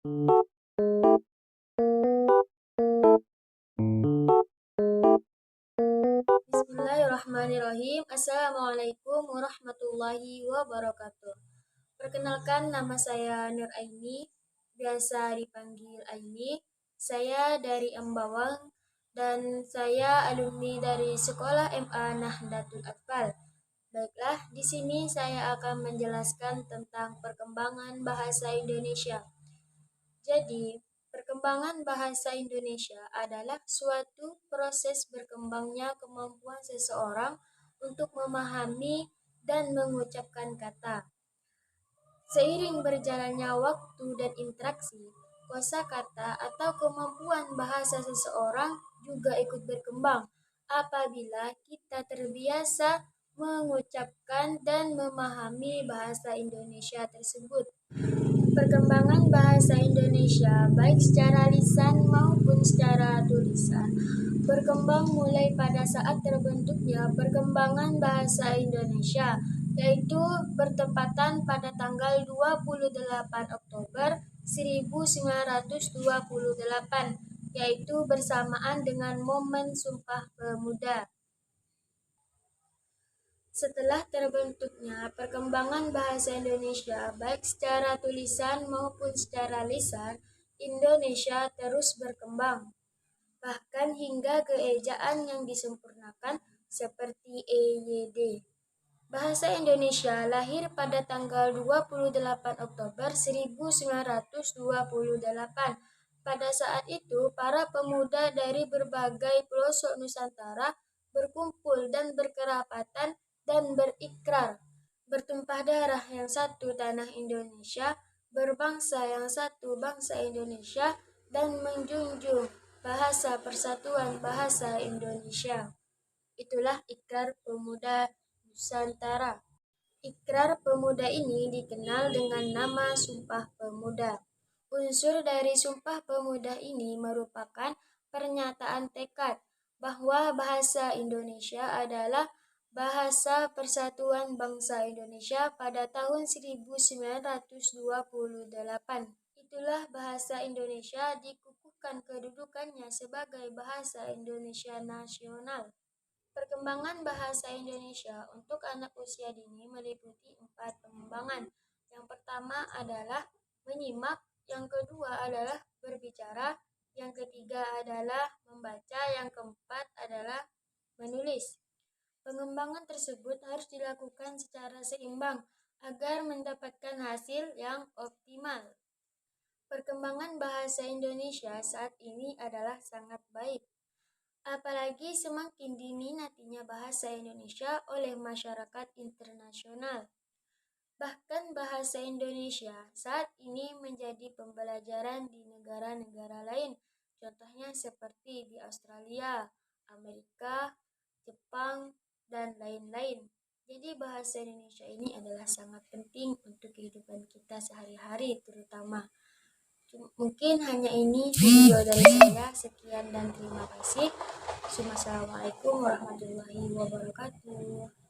Bismillahirrahmanirrahim. Assalamualaikum warahmatullahi wabarakatuh. Perkenalkan, nama saya Nur Aini, biasa dipanggil Aini. Saya dari Ambawang dan saya alumni dari Sekolah MA Nahdlatul Atfal. Baiklah, di sini saya akan menjelaskan tentang perkembangan bahasa Indonesia. Jadi, perkembangan bahasa Indonesia adalah suatu proses berkembangnya kemampuan seseorang untuk memahami dan mengucapkan kata. Seiring berjalannya waktu dan interaksi, kosakata atau kemampuan bahasa seseorang juga ikut berkembang apabila kita terbiasa mengucapkan dan memahami bahasa Indonesia tersebut. Perkembangan bahasa Indonesia baik secara lisan maupun secara tulisan berkembang mulai pada saat terbentuknya perkembangan bahasa Indonesia, yaitu bertepatan pada tanggal 28 Oktober 1928, yaitu bersamaan dengan momen Sumpah Pemuda. Setelah terbentuknya perkembangan bahasa Indonesia baik secara tulisan maupun secara lisan, Indonesia terus berkembang. Bahkan hingga keejaan yang disempurnakan seperti EYD. Bahasa Indonesia lahir pada tanggal 28 Oktober 1928. Pada saat itu, para pemuda dari berbagai pelosok Nusantara berkumpul dan berkerapatan dan berikrar, bertumpah darah yang satu tanah Indonesia, berbangsa yang satu bangsa Indonesia, dan menjunjung bahasa persatuan bahasa Indonesia. Itulah Ikrar Pemuda Nusantara. Ikrar Pemuda ini dikenal dengan nama Sumpah Pemuda. Unsur dari Sumpah Pemuda ini merupakan pernyataan tekad bahwa bahasa Indonesia adalah bahasa persatuan bangsa Indonesia pada tahun 1928. Itulah bahasa Indonesia dikukuhkan kedudukannya sebagai bahasa Indonesia nasional. Perkembangan bahasa Indonesia untuk anak usia dini meliputi 4 pengembangan. Yang pertama adalah menyimak, yang kedua adalah berbicara, yang ketiga adalah membaca, yang keempat adalah menulis. Pengembangan tersebut harus dilakukan secara seimbang agar mendapatkan hasil yang optimal. Perkembangan bahasa Indonesia saat ini adalah sangat baik. Apalagi semakin diminatinya bahasa Indonesia oleh masyarakat internasional. Bahkan bahasa Indonesia saat ini menjadi pembelajaran di negara-negara lain, contohnya seperti di Australia, Amerika, Jepang, dan lain-lain. Jadi bahasa Indonesia ini adalah sangat penting untuk kehidupan kita sehari-hari terutama. Mungkin hanya ini video dari saya. Sekian dan terima kasih. Assalamualaikum warahmatullahi wabarakatuh.